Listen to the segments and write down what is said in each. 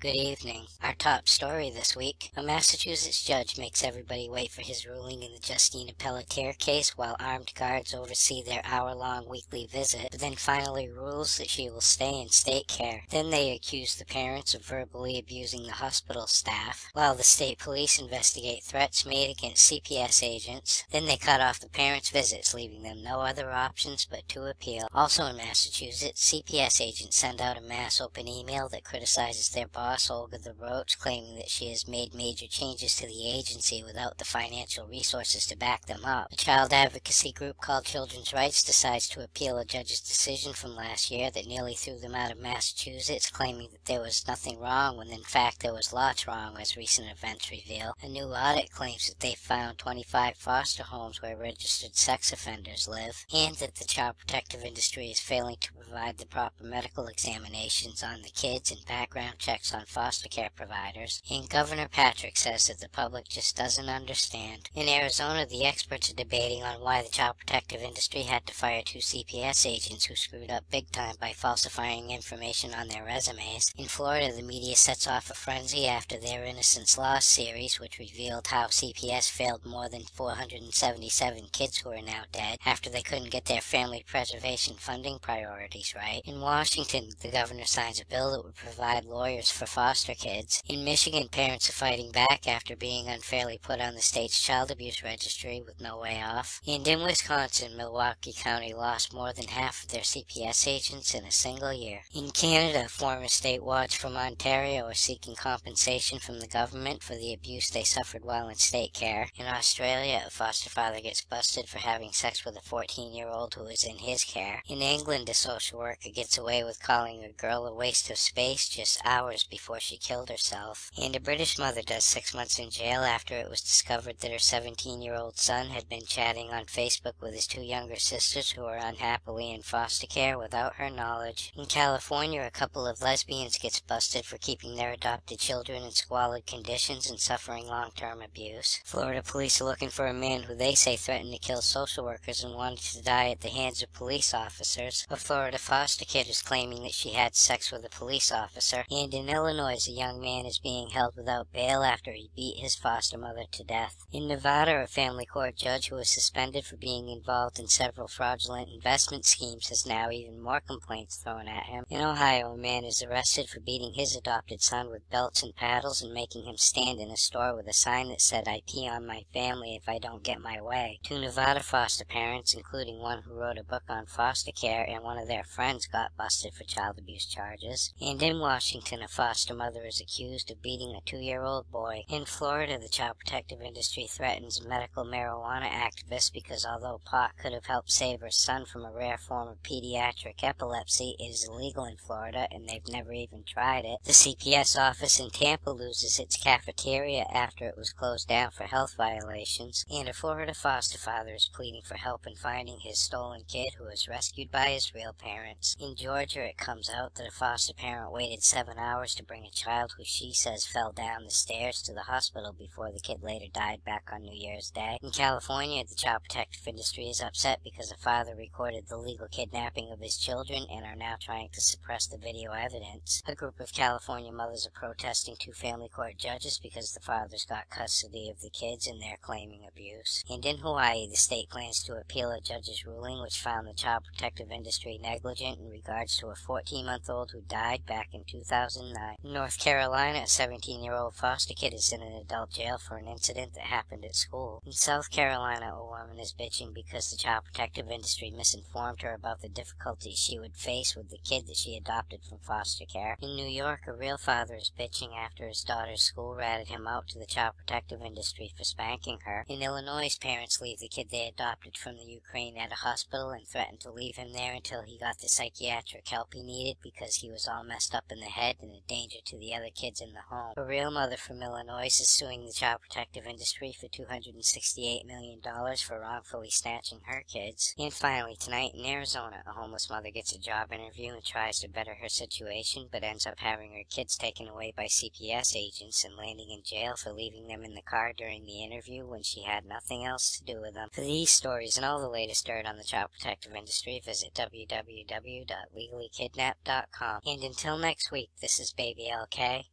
Good evening. Our top story this week: a Massachusetts judge makes everybody wait for his ruling in the Justina Pelletier case while armed guards oversee their hour-long weekly visit, but then finally rules that she will stay in state care. Then they accuse the parents of verbally abusing the hospital staff, while the state police investigate threats made against CPS agents. Then they cut off the parents' visits, leaving them no other options but to appeal. Also in Massachusetts, CPS agents send out a mass open email that criticizes their boss, Olga the Roach, claiming that she has made major changes to the agency without the financial resources to back them up. A child advocacy group called Children's Rights decides to appeal a judge's decision from last year that nearly threw them out of Massachusetts, claiming that there was nothing wrong when in fact there was lots wrong, as recent events reveal. A new audit claims that they found 25 foster homes where registered sex offenders live, and that the child protective industry is failing to provide the proper medical examinations on the kids and background checks on foster care providers. And Governor Patrick says that the public just doesn't understand. In Arizona, the experts are debating on why the child protective industry had to fire 2 CPS agents who screwed up big time by falsifying information on their resumes. In Florida, the media sets off a frenzy after their Innocence Lost series, which revealed how CPS failed more than 477 kids who are now dead after they couldn't get their family preservation funding priorities right. In Washington, the governor signs a bill that would provide lawyers for foster kids. In Michigan, parents are fighting back after being unfairly put on the state's child abuse registry with no way off. And in Wisconsin, Milwaukee County lost more than half of their CPS agents in a single year. In Canada, former state wards from Ontario are seeking compensation from the government for the abuse they suffered while in state care. In Australia, a foster father gets busted for having sex with a 14-year-old who is in his care. In England, a social worker gets away with calling a girl a waste of space just hours before she killed herself. And a British mother does 6 months in jail after it was discovered that her 17-year-old son had been chatting on Facebook with his 2 younger sisters who are unhappily in foster care without her knowledge. In California, a couple of lesbians gets busted for keeping their adopted children in squalid conditions and suffering long-term abuse. Florida police are looking for a man who they say threatened to kill social workers and wanted to die at the hands of police officers. A Florida foster kid is claiming that she had sex with a police officer. And in Illinois, a young man is being held without bail after he beat his foster mother to death. In Nevada, a family court judge who was suspended for being involved in several fraudulent investment schemes has now even more complaints thrown at him. In Ohio, a man is arrested for beating his adopted son with belts and paddles and making him stand in a store with a sign that said, "I pee on my family if I don't get my way." 2 Nevada foster parents, including one who wrote a book on foster care and one of their friends, got busted for child abuse charges. And in Washington, a foster mother is accused of beating a 2-year-old boy. In Florida, the child protective industry threatens medical marijuana activists because although pot could have helped save her son from a rare form of pediatric epilepsy, it is illegal in Florida and they've never even tried it. The CPS office in Tampa loses its cafeteria after it was closed down for health violations. And a Florida foster father is pleading for help in finding his stolen kid who was rescued by his real parents. In Georgia, it comes out that a foster parent waited 7 hours to bring a child who she says fell down the stairs to the hospital before the kid later died back on New Year's Day. In California, the child protective industry is upset because a father recorded the legal kidnapping of his children and are now trying to suppress the video evidence. A group of California mothers are protesting 2 family court judges because the fathers got custody of the kids and they're claiming abuse. And in Hawaii, the state plans to appeal a judge's ruling which found the child protective industry negligent in regards to a 14-month-old who died back in 2009. In North Carolina, a 17-year-old foster kid is in an adult jail for an incident that happened at school. In South Carolina, a woman is bitching because the child protective industry misinformed her about the difficulties she would face with the kid that she adopted from foster care. In New York, a real father is bitching after his daughter's school ratted him out to the child protective industry for spanking her. In Illinois, parents leave the kid they adopted from the Ukraine at a hospital and threaten to leave him there until he got the psychiatric help he needed because he was all messed up in the head and a danger to the other kids in the home. A real mother from Illinois is suing the child protective industry for $268 million for wrongfully snatching her kids. And finally, tonight in Arizona, a homeless mother gets a job interview and tries to better her situation, but ends up having her kids taken away by CPS agents and landing in jail for leaving them in the car during the interview when she had nothing else to do with them. For these stories and all the latest dirt on the child protective industry, visit www.legallykidnapped.com. And until next week, this is Baby LK.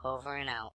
Over and out.